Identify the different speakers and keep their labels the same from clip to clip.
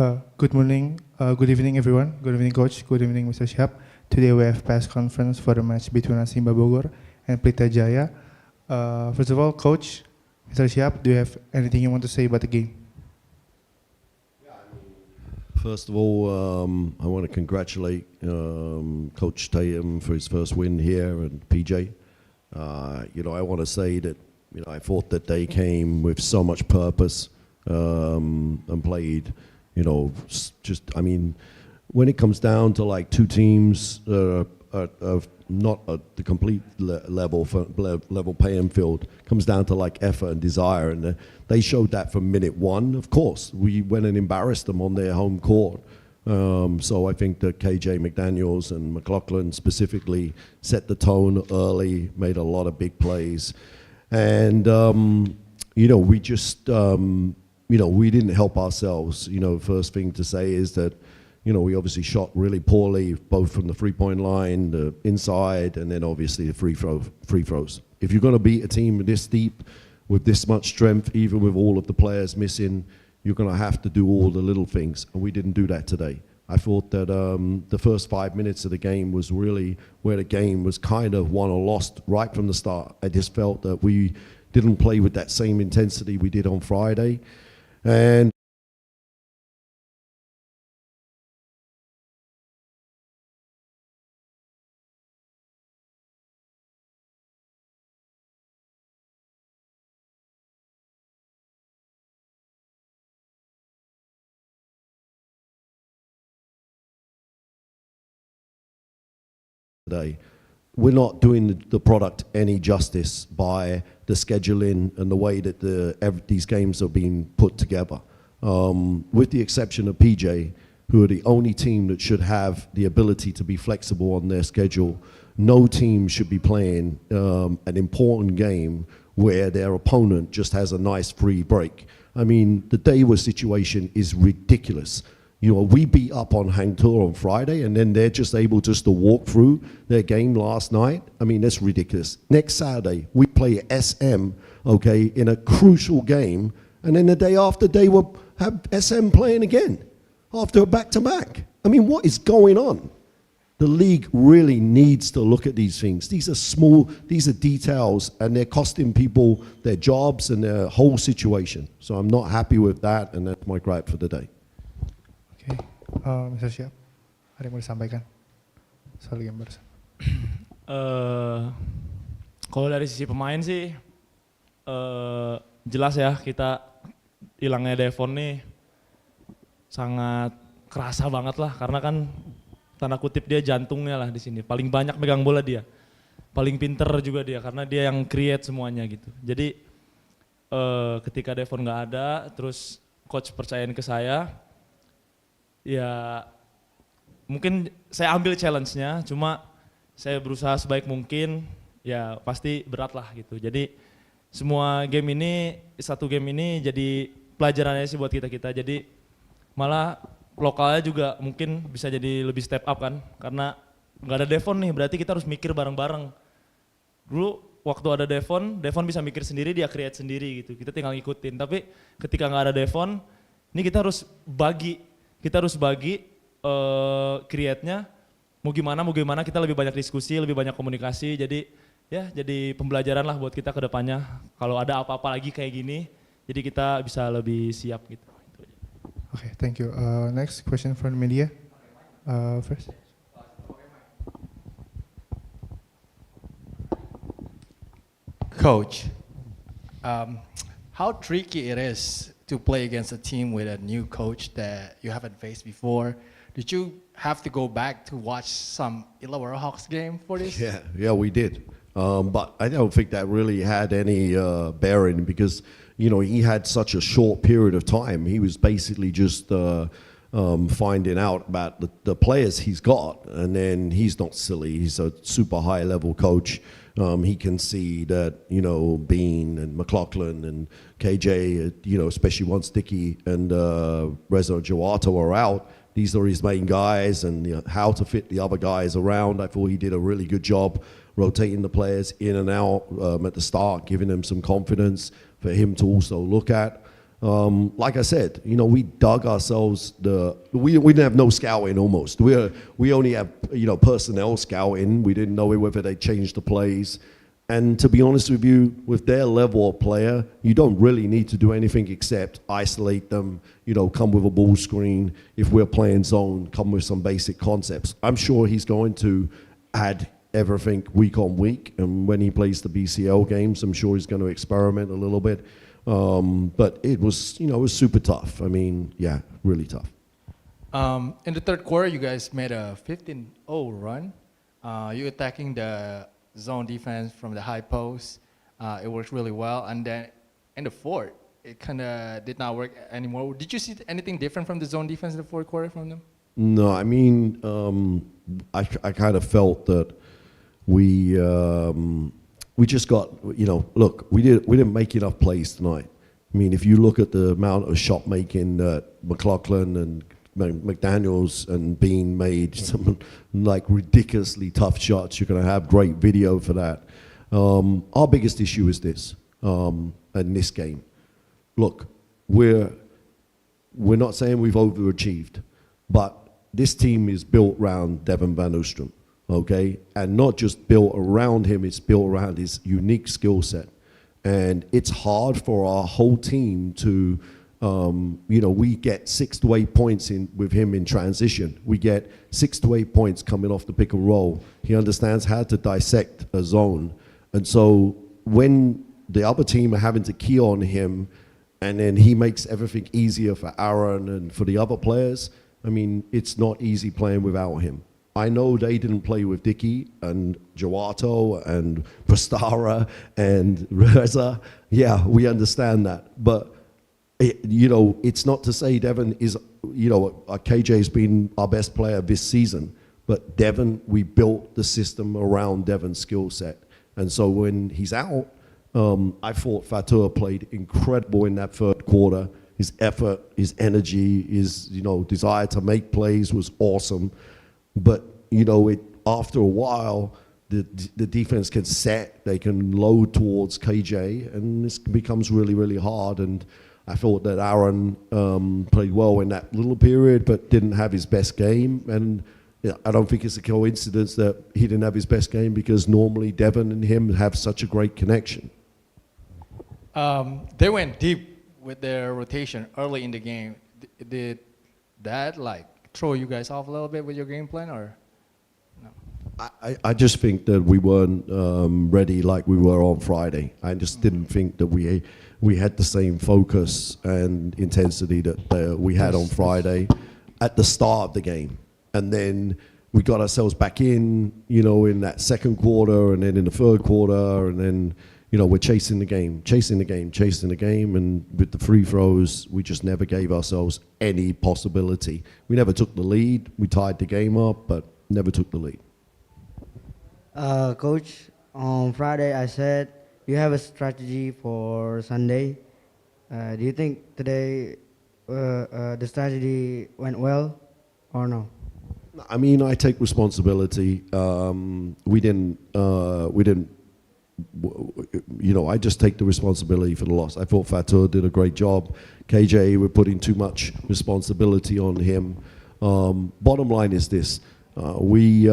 Speaker 1: Good morning, good evening everyone, good evening coach, good evening Mr. Shihab. Today we have press conference for the match between Simba Bogor and Pelita Jaya. First of all, coach, Mr. Shihab, do you have anything you want to say about the game?
Speaker 2: First of all, I want to congratulate Coach Tatum for his first win here and PJ. I want to say that I thought that they came with so much purpose and played. When it comes down to like two teams of not at the complete level playing field, comes down to like effort and desire, and they showed that from minute one. Of course, we went and embarrassed them on their home court. So I think that KJ McDaniels and McLaughlin specifically set the tone early, made a lot of big plays, and we just we didn't help ourselves. First thing to say is that we obviously shot really poorly, both from the three-point line, the inside, and then obviously the free throws. If you're going to beat a team this deep, with this much strength, even with all of the players missing, you're going to have to do all the little things, and we didn't do that today. I thought that the first 5 minutes of the game was really where the game was kind of won or lost right from the start. I just felt that we didn't play with that same intensity we did on Friday. And today, we're not doing the product any justice by the scheduling and the way that these games are being put together. With the exception of PJ, who are the only team that should have the ability to be flexible on their schedule, no team should be playing an important game where their opponent just has a nice free break. I mean, the Daewoo situation is ridiculous. We beat up on Hangtuah on Friday, and then they're just able just to walk through their game last night. I mean, that's ridiculous. Next Saturday, we play SM, okay, in a crucial game, and then the day after, they will have SM playing again after a back-to-back. I mean, what is going on? The league really needs to look at these things. These are small, these are details, and they're costing people their jobs and their whole situation. So I'm not happy with that, and that's my gripe for the day.
Speaker 1: Oke, Mr. Shihab, ada yang mau disampaikan soal game barusan?
Speaker 3: Kalau dari sisi pemain sih, jelas ya kita hilangnya Devon nih sangat kerasa banget lah, karena kan tanda kutip dia jantungnya lah di sini, paling banyak megang bola dia, paling pinter juga dia, karena dia yang create semuanya gitu. Jadi ketika Devon nggak ada, terus coach percayain ke saya. Ya mungkin saya ambil challenge-nya, cuma saya berusaha sebaik mungkin, ya pasti berat lah gitu. Jadi semua game ini, satu game ini jadi pelajarannya sih buat kita-kita. Jadi malah lokalnya juga mungkin bisa jadi lebih step up kan, karena nggak ada Devon nih, berarti kita harus mikir bareng-bareng. Dulu waktu ada Devon bisa mikir sendiri, dia create sendiri gitu, kita tinggal ngikutin. Tapi ketika nggak ada Devon, ini kita harus bagi create-nya, mau gimana kita lebih banyak diskusi, lebih banyak komunikasi, jadi ya jadi pembelajaran lah buat kita ke depannya. Kalau ada apa-apa lagi kayak gini, jadi kita bisa lebih siap gitu.
Speaker 1: Okay, thank you. Next question from the media. First.
Speaker 4: Coach, how tricky it is to play against a team with a new coach that you haven't faced before. Did you have to go back to watch some Illawarra Hawks game for this?
Speaker 2: Yeah, we did. But I don't think that really had any bearing because, he had such a short period of time. He was basically just finding out about the players he's got, and then he's not silly. He's a super high level coach. He can see that, Bean and McLaughlin and KJ, especially once Dickey and Reza Jawata were out, these are his main guys, and how to fit the other guys around. I thought he did a really good job rotating the players in and out at the start, giving them some confidence for him to also look at. Like I said, we dug ourselves. We didn't have no scouting almost. We only have personnel scouting. We didn't know whether they changed the plays. And to be honest with you, with their level of player, you don't really need to do anything except isolate them, come with a ball screen. If we're playing zone, come with some basic concepts. I'm sure he's going to add everything week on week. And when he plays the BCL games, I'm sure he's going to experiment a little bit. But it was, it was super tough. I mean, yeah, really tough.
Speaker 4: In the third quarter, you guys made a 15-0 run. You attacking the zone defense from the high post. It worked really well. And then in the fourth, it kind of did not work anymore. Did you see anything different from the zone defense in the fourth quarter from them?
Speaker 2: No, I mean, I kind of felt that we just got, look, we didn't make enough plays tonight. I mean, if you look at the amount of shot making that McLaughlin and McDaniels and Bean made, some like ridiculously tough shots. You're going to have great video for that. Our biggest issue is this, in this game. Look, we're not saying we've overachieved, but this team is built around Devin Van Oostrum, okay? And not just built around him, it's built around his unique skill set. And it's hard for our whole team to, we get 6 to 8 points with him in transition. We get 6 to 8 points coming off the pick and roll. He understands how to dissect a zone. And so when the other team are having to key on him, and then he makes everything easier for Aaron and for the other players, I mean, it's not easy playing without him. I know they didn't play with Dickey and Joato and Prastara and Reza. Yeah, we understand that. But, it's not to say Devin is, KJ's been our best player this season. But Devin, we built the system around Devin's skill set. And so when he's out, I thought Fatur played incredible in that third quarter. His effort, his energy, his desire to make plays was awesome. But after a while, the defense can set, they can load towards KJ, and this becomes really, really hard. And I thought that Aaron played well in that little period, but didn't have his best game. And I don't think it's a coincidence that he didn't have his best game, because normally Devin and him have such a great connection.
Speaker 4: They went deep with their rotation early in the game. Did that throw you guys off a little bit with your game plan, or no?
Speaker 2: I just think that we weren't ready like we were on Friday. I just didn't think that we had the same focus and intensity that we had on Friday at the start of the game. And then we got ourselves back in that second quarter, and then in the third quarter, and then we're chasing the game, and with the free throws, we just never gave ourselves any possibility. We never took the lead. We tied the game up, but never took the lead.
Speaker 5: Coach, on Friday I said you have a strategy for Sunday. Do you think today the strategy went well or no?
Speaker 2: I mean, I take responsibility. We didn't. I just take the responsibility for the loss. I thought Fatur did a great job. KJ, we're putting too much responsibility on him. Bottom line is this: we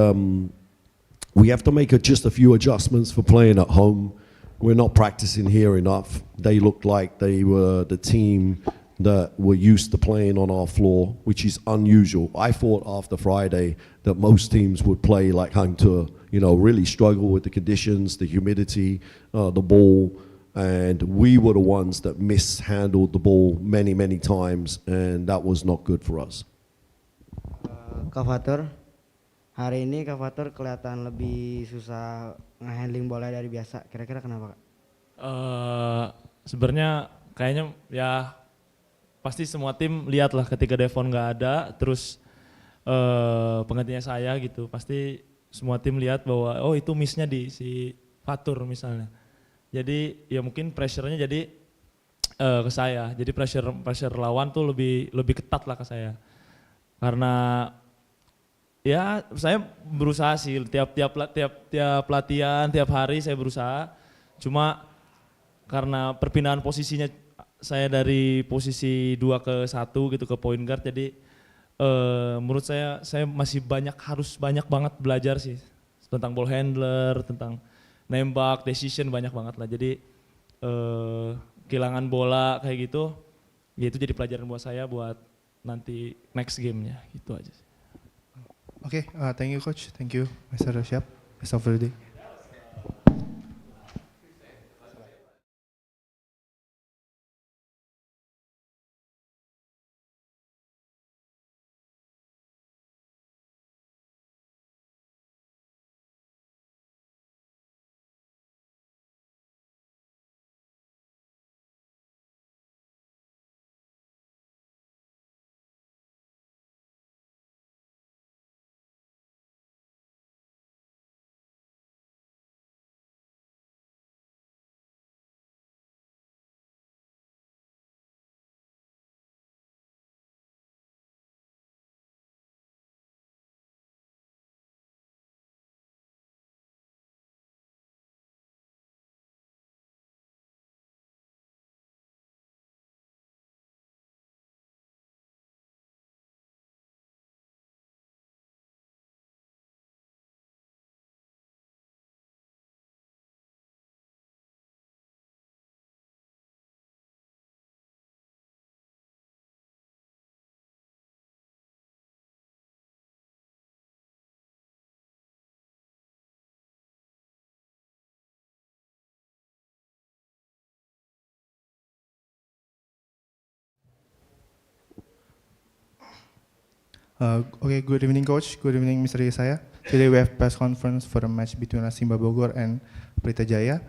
Speaker 2: have to make just a few adjustments for playing at home. We're not practicing here enough. They looked like they were the team that were used to playing on our floor, which is unusual. I thought after Friday that most teams would play like Hang Tuah, really struggle with the conditions, the humidity, the ball, and we were the ones that mishandled the ball many, many times, and that was not good for us.
Speaker 5: Kak Fatur, hari ini Kak Fatur kelihatan lebih susah nge-handling bola dari biasa. Kira-kira kenapa, Kak?
Speaker 3: Sebenarnya kayaknya ya pasti semua tim lihat lah ketika Devon nggak ada, terus penggantinya saya gitu, pasti semua tim lihat bahwa itu miss-nya di si Fatur misalnya. Jadi ya mungkin pressure-nya jadi ke saya. Jadi pressure lawan tuh lebih ketat lah ke saya. Karena ya saya berusaha sih tiap latihan, tiap hari saya berusaha. Cuma karena perpindahan posisinya saya dari posisi 2 ke 1 gitu ke point guard, jadi menurut saya harus banyak banget belajar sih tentang ball handler, tentang nembak, decision banyak banget lah. Jadi kehilangan bola kayak gitu, ya itu jadi pelajaran buat saya buat nanti next game-nya, gitu aja sih.
Speaker 1: Okay, thank you coach. Thank you Mr. Syap. Best of the day. Okay, good evening, coach. Good evening, Mr. Yesaya. Today we have press conference for the match between Simba Bogor and Pelita Jaya.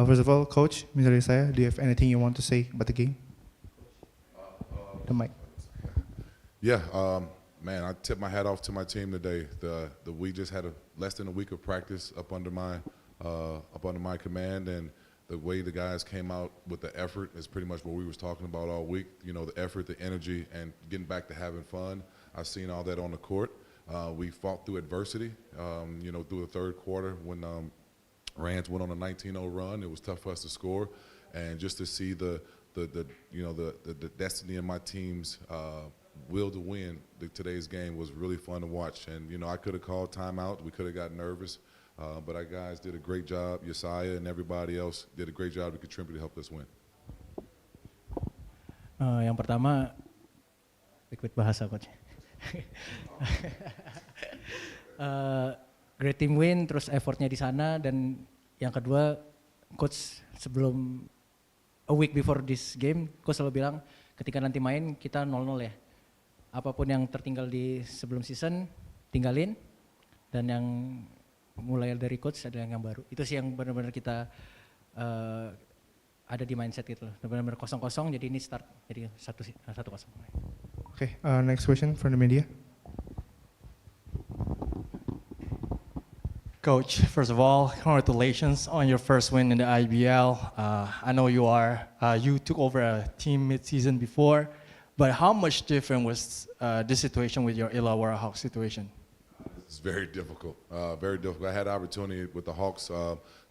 Speaker 1: First of all, coach, Mr. Yesaya, do you have anything you want to say about the game? The mic.
Speaker 6: Yeah, man, I tip my hat off to my team today. We just had less than a week of practice up under my command, and the way the guys came out with the effort is pretty much what we was talking about all week. You know, the effort, the energy, and getting back to having fun. I've seen all that on the court. We fought through adversity. You know, through the third quarter when Rams went on a 19-0 run, it was tough for us to score, and just to see the destiny of my team's will to win today's game was really fun to watch. And you know, I could have called timeout. We could have got nervous, but our guys did a great job. Yesaya and everybody else did a great job to contribute to help us win.
Speaker 4: Yang pertama, ikut bahasa coach. Great team win, terus effortnya di sana, dan yang kedua, coach sebelum a week before this game, coach selalu bilang ketika nanti main kita 0-0 ya. Apapun yang tertinggal di sebelum season tinggalin, dan yang mulai dari coach ada yang baru. Itu sih yang benar-benar kita ada di mindset gitu loh. Benar-benar kosong-kosong, jadi ini start jadi 1-0.
Speaker 1: Okay, next question from the media.
Speaker 4: Coach, first of all, congratulations on your first win in the IBL. I know you took over a team mid-season before, but how much different was this situation with your Illawarra Hawks situation?
Speaker 6: It's very difficult, very difficult. I had the opportunity with the Hawks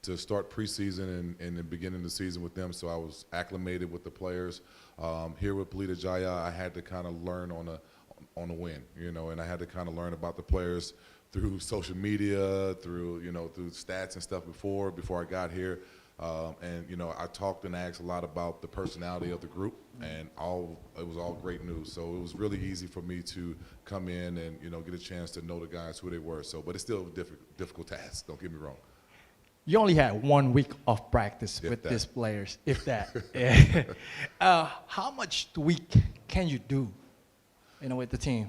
Speaker 6: to start preseason and the beginning of the season with them, so I was acclimated with the players. Here with Pelita Jaya, I had to kind of learn on a win, you know, and I had to kind of learn about the players through social media, through stats and stuff before I got here. And you know, I talked and asked a lot about the personality of the group, and it was all great news. So it was really easy for me to come in and get a chance to know the guys who they were. So, but it's still a difficult task. Don't get me wrong.
Speaker 4: You only had 1 week of practice
Speaker 6: If
Speaker 4: with
Speaker 6: that.
Speaker 4: these players, if that. How much tweak can you do, with the team?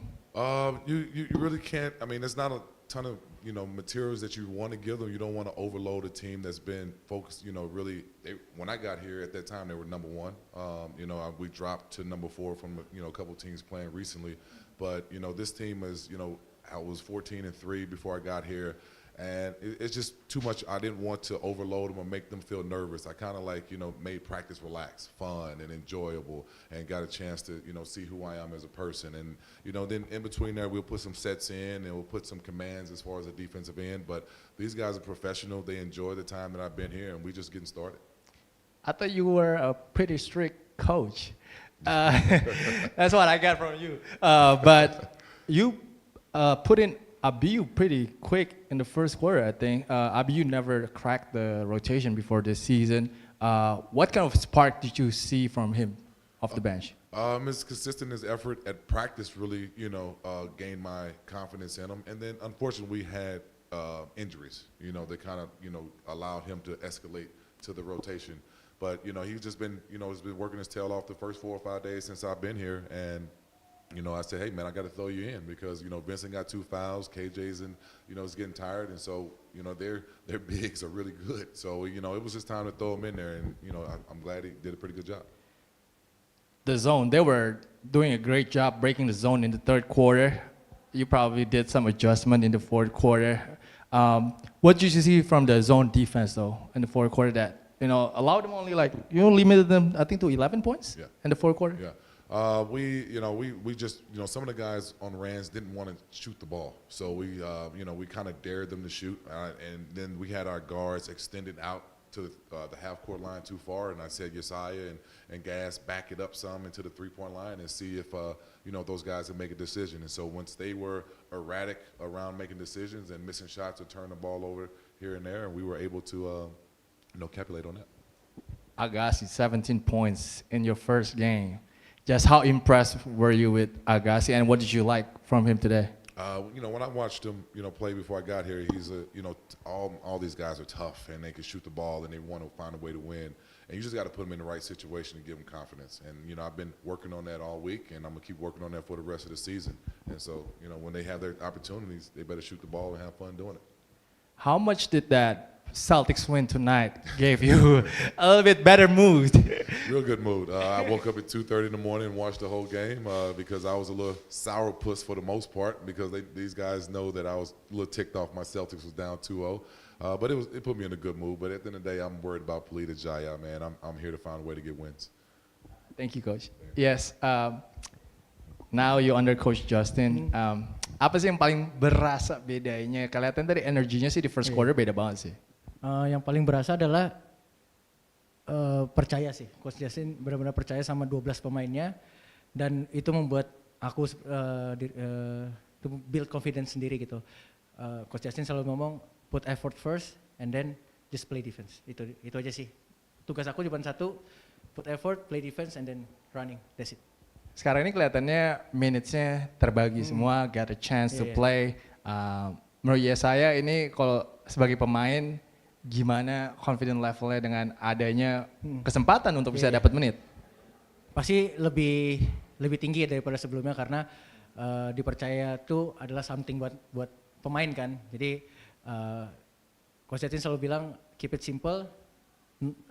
Speaker 6: You really can't. I mean, there's not a ton of materials that you want to give them. You don't want to overload a team that's been focused. Really, when I got here at that time, they were number 1. We dropped to number 4 from a couple teams playing recently, but this team is I was 14-3 before I got here. And it's just too much. I didn't want to overload them or make them feel nervous. I kind of made practice relaxed, fun, and enjoyable, and got a chance to see who I am as a person. And then in between there, we'll put some sets in and we'll put some commands as far as the defensive end. But these guys are professional. They enjoy the time that I've been here, and we just getting started.
Speaker 4: I thought you were a pretty strict coach. That's what I got from you. But you put in Abiyu pretty quick in the first quarter, I think. Abiyu never cracked the rotation before this season. What kind of spark did you see from him off the bench?
Speaker 6: His consistent his effort at practice really, gained my confidence in him. And then, unfortunately, we had injuries, that kind of, allowed him to escalate to the rotation. But, he's just been, he's been working his tail off the first 4 or 5 days since I've been here. And, I said, hey, man, I got to throw you in because, Vincent got 2 fouls, KJ's and, is getting tired. And so, their bigs are really good. So, it was just time to throw him in there. And, I'm glad he did a pretty good job.
Speaker 4: The zone, they were doing a great job breaking the zone in the third quarter. You probably did some adjustment in the fourth quarter. What did you see from the zone defense, though, in the fourth quarter that, allowed them only limited them, I think, to 11 points in the fourth quarter?
Speaker 6: Yeah. We just, some of the guys on Rams didn't want to shoot the ball. So we kind of dared them to shoot. And then we had our guards extended out to the half-court line too far, and I said Yesiah and Gas back it up some into the three-point line and see if those guys would make a decision. And so once they were erratic around making decisions and missing shots or turn the ball over here and there, and we were able to calculate on that.
Speaker 4: Agassi, 17 points in your first game. Just how impressed were you with Agassi, and what did you like from him today?
Speaker 6: When I watched him, play before I got here, he's all these guys are tough and they can shoot the ball and they want to find a way to win. And you just got to put them in the right situation to give them confidence. And, I've been working on that all week and I'm going to keep working on that for the rest of the season. And so, when they have their opportunities, they better shoot the ball and have fun doing it.
Speaker 4: How much did that Celtics win tonight gave you a little bit better mood?
Speaker 6: Real good mood. I woke up at 2:30 in the morning and watched the whole game because I was a little sourpuss for the most part because these guys know that I was a little ticked off my Celtics was down 2-0. But it put me in a good mood. But at the end of the day, I'm worried about Pelita Jaya, man. I'm here to find a way to get wins.
Speaker 4: Thank you, Coach. Yes, now you're under Coach Justin. Apa sih yang paling berasa bedanya? Kelihatan dari energinya sih di first quarter beda banget sih.
Speaker 7: Yang paling berasa adalah percaya sih. Coach Justin benar-benar percaya sama 12 pemainnya dan itu membuat aku to build confidence sendiri gitu. Coach Justin selalu ngomong put effort first and then just play defense. Itu aja sih. Tugas aku cuma satu, put effort, play defense and then running. That's it.
Speaker 4: Sekarang ini kelihatannya minutes-nya terbagi semua, got a chance to play. Menurut saya ini kalau sebagai pemain gimana confident levelnya dengan adanya kesempatan untuk bisa dapat menit?
Speaker 7: Pasti lebih tinggi daripada sebelumnya karena dipercaya itu adalah something buat pemain kan. Jadi Coach Justin selalu bilang keep it simple,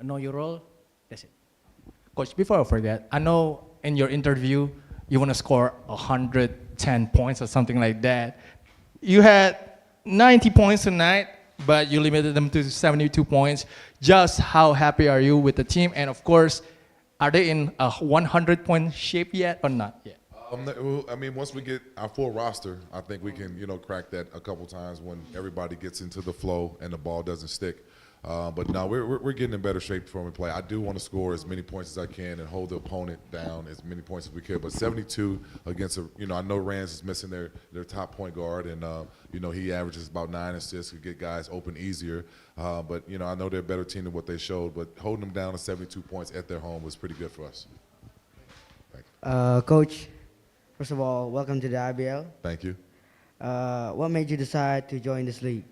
Speaker 7: know your role, that's it.
Speaker 4: Coach, before I forget, I know in your interview you want to score 110 points or something like that. You had 90 points tonight, but you limited them to 72 points. Just how happy are you with the team? And of course, are they in a 100-point shape yet or not yet?
Speaker 6: I mean, once we get our full roster, I think we can, crack that a couple times when everybody gets into the flow and the ball doesn't stick. But no, we're getting in better shape for when we play. I do want to score as many points as I can and hold the opponent down as many points as we can. But 72 against I know Rams is missing their top point guard, and he averages about 9 assists, could get guys open easier. But I know they're a better team than what they showed. But holding them down to 72 points at their home was pretty good for us. Thank you.
Speaker 5: Coach, first of all, welcome to the IBL.
Speaker 6: Thank you.
Speaker 5: What made you decide to join this league?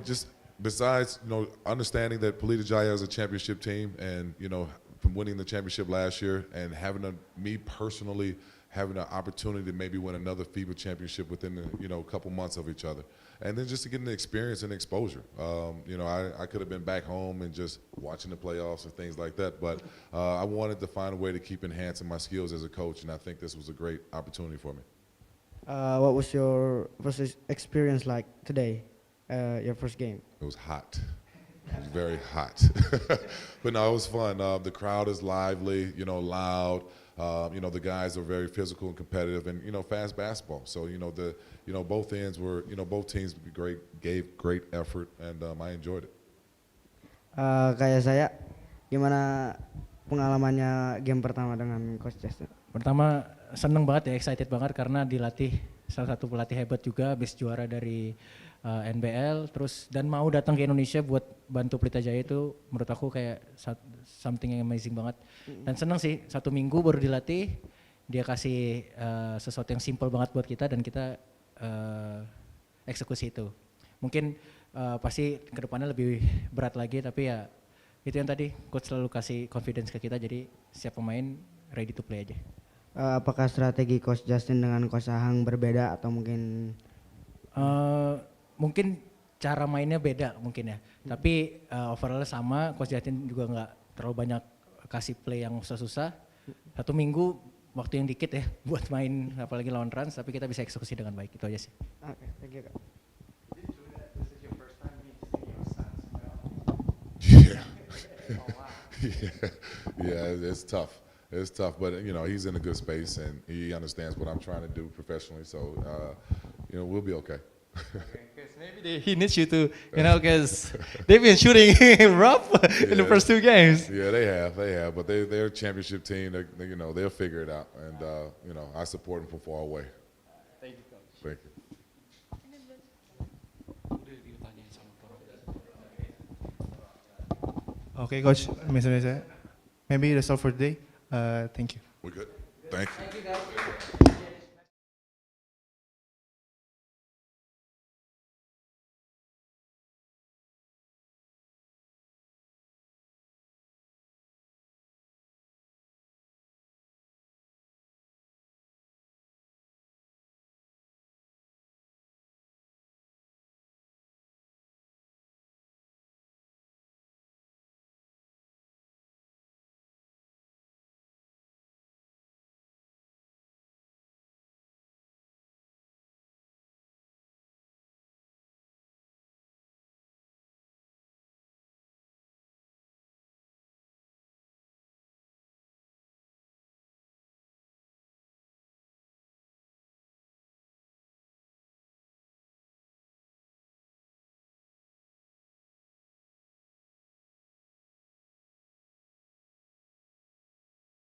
Speaker 6: Just besides, understanding that Pelita Jaya is a championship team and, from winning the championship last year and me personally having an opportunity to maybe win another FIBA championship within a couple months of each other. And then just to get the experience and exposure. I could have been back home and just watching the playoffs and things like that, but I wanted to find a way to keep enhancing my skills as a coach, and I think this was a great opportunity for me.
Speaker 5: What was your first experience like today, your first game?
Speaker 6: It was hot. It was very hot. But no, it was fun. The crowd is lively, loud. The guys are very physical and competitive and, fast basketball. So, both ends were, both teams gave great effort, and I enjoyed it.
Speaker 5: Kayak saya, gimana pengalamannya game pertama dengan Coach Justin?
Speaker 7: Pertama seneng banget ya, excited banget karena dilatih salah satu pelatih hebat juga, habis juara dari NBL, terus dan mau datang ke Indonesia buat bantu Pelita Jaya itu menurut aku kayak something yang amazing banget. Dan seneng sih, 1 minggu baru dilatih, dia kasih sesuatu yang simple banget buat kita dan kita eksekusi itu. Mungkin pasti kedepannya lebih berat lagi, tapi ya itu yang tadi coach selalu kasih confidence ke kita, jadi siap pemain ready to play aja.
Speaker 5: Apakah strategi Coach Justin dengan Coach Ahang berbeda atau mungkin?
Speaker 7: Mungkin cara mainnya beda mungkin ya, tapi overall sama. Coach Justin juga nggak terlalu banyak kasih play yang susah-susah. 1 minggu waktu yang dikit ya buat main, apalagi lawan Rans, tapi kita bisa eksekusi dengan baik, itu aja sih.
Speaker 5: Oke, thank you Kak.
Speaker 6: Yeah, it's tough. It's tough, but you know he's in a good space and he understands what I'm trying to do professionally. So you know we'll be okay.
Speaker 4: Because maybe he needs you to, you know, because they've been shooting rough in the first 2 games.
Speaker 6: Yeah, they have, but they're a championship team. You know they'll figure it out, and you know I support them from far away.
Speaker 4: Thank you, coach.
Speaker 6: Thank you.
Speaker 1: Okay, Coach, Mr. Maybe that's all for today. Thank you.
Speaker 6: We good? Thank you.
Speaker 7: Thank you guys.